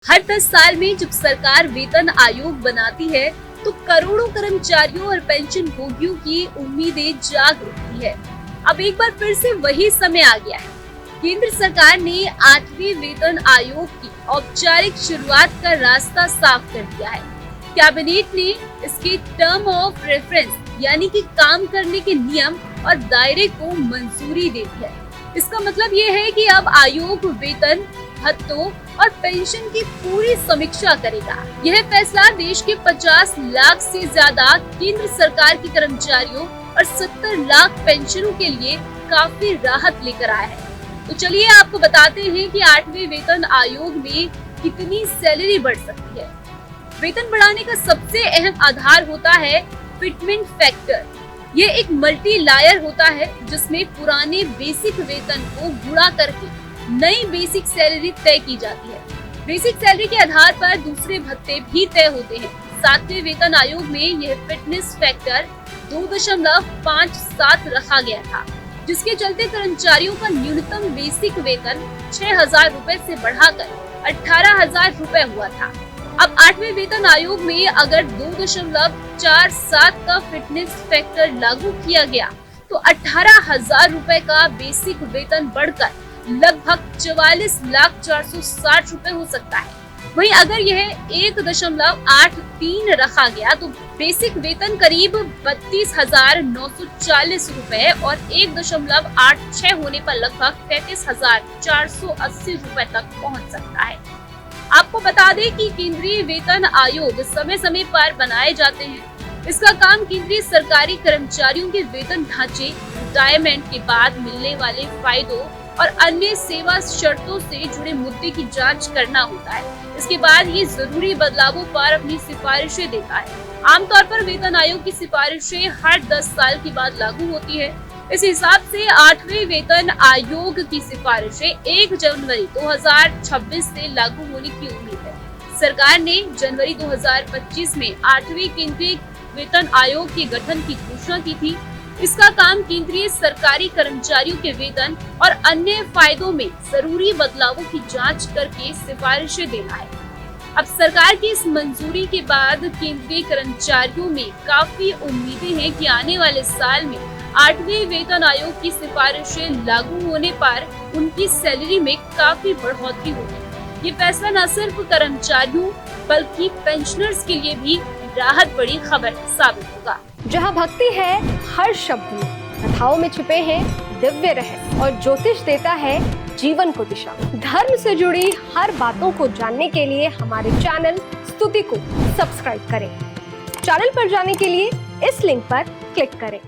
हर 10 साल में जब सरकार वेतन आयोग बनाती है तो करोड़ों कर्मचारियों और पेंशन भोगियों की उम्मीदें जाग उठती है। अब एक बार फिर से वही समय आ गया है। केंद्र सरकार ने 8वें वेतन आयोग की औपचारिक शुरुआत का रास्ता साफ कर दिया है। कैबिनेट ने इसके टर्म ऑफ रेफरेंस यानी कि काम करने के नियम और दायरे को मंजूरी दे दी है। इसका मतलब ये है कि अब आयोग वेतन, भत्तों और पेंशन की पूरी समीक्षा करेगा। यह फैसला देश के 50 लाख से ज्यादा केंद्र सरकार के कर्मचारियों और 70 लाख पेंशनों के लिए काफी राहत लेकर आया है। तो चलिए आपको बताते हैं कि 8वें वेतन आयोग में कितनी सैलरी बढ़ सकती है। वेतन बढ़ाने का सबसे अहम आधार होता है फिटमेंट फैक्टर। ये एक मल्टी लायर होता है जिसमें पुराने बेसिक वेतन को गुणा करके नई बेसिक सैलरी तय की जाती है। बेसिक सैलरी के आधार पर दूसरे भत्ते भी तय होते हैं। 7वें वेतन आयोग में यह फिटनेस फैक्टर 2.57 रखा गया था, जिसके चलते कर्मचारियों का न्यूनतम बेसिक वेतन 6,000 रूपए से बढ़ाकर 18,000 रूपए हुआ था। अब 8वें वेतन आयोग में अगर 2.47 का फिटनेस फैक्टर लागू किया गया तो 18,000 रूपए का बेसिक वेतन बढ़कर लगभग 44,460 रूपए हो सकता है। वहीं अगर यह 1.83 रखा गया तो बेसिक वेतन करीब 32,940 रूपए और 1.86 होने पर लगभग 33,480 रूपए तक पहुंच सकता है। आपको बता दें कि केंद्रीय वेतन आयोग समय समय पर बनाए जाते हैं। इसका काम केंद्रीय सरकारी कर्मचारियों के वेतन ढांचे, रिटायरमेंट के बाद मिलने वाले फायदों और अन्य सेवा शर्तों से जुड़े मुद्दे की जांच करना होता है। इसके बाद ये जरूरी बदलावों पर अपनी सिफारिशें देता है। आमतौर पर वेतन आयोग की सिफारिशें हर 10 साल के बाद लागू होती है। इस हिसाब से 8वें वेतन आयोग की सिफारिशें 1 जनवरी 2026 से लागू होने की उम्मीद है। सरकार ने जनवरी 2025 में 8वें केंद्रीय वेतन आयोग के गठन की घोषणा की थी। इसका काम केंद्रीय सरकारी कर्मचारियों के वेतन और अन्य फायदों में जरूरी बदलावों की जांच करके सिफारिशें देना है। अब सरकार की इस मंजूरी के बाद केंद्रीय कर्मचारियों में काफी उम्मीदें हैं कि आने वाले साल में 8वें वेतन आयोग की सिफारिशें लागू होने पर उनकी सैलरी में काफी बढ़ोतरी होगी। ये फैसला न सिर्फ कर्मचारियों बल्कि पेंशनर्स के लिए भी राहत बड़ी खबर साबित होगा। जहाँ भक्ति है हर शब्द में, कथाओं में छुपे हैं दिव्य रहस्य और ज्योतिष देता है जीवन को दिशा। धर्म से जुड़ी हर बातों को जानने के लिए हमारे चैनल स्तुति को सब्सक्राइब करें। चैनल पर जाने के लिए इस लिंक पर क्लिक करें।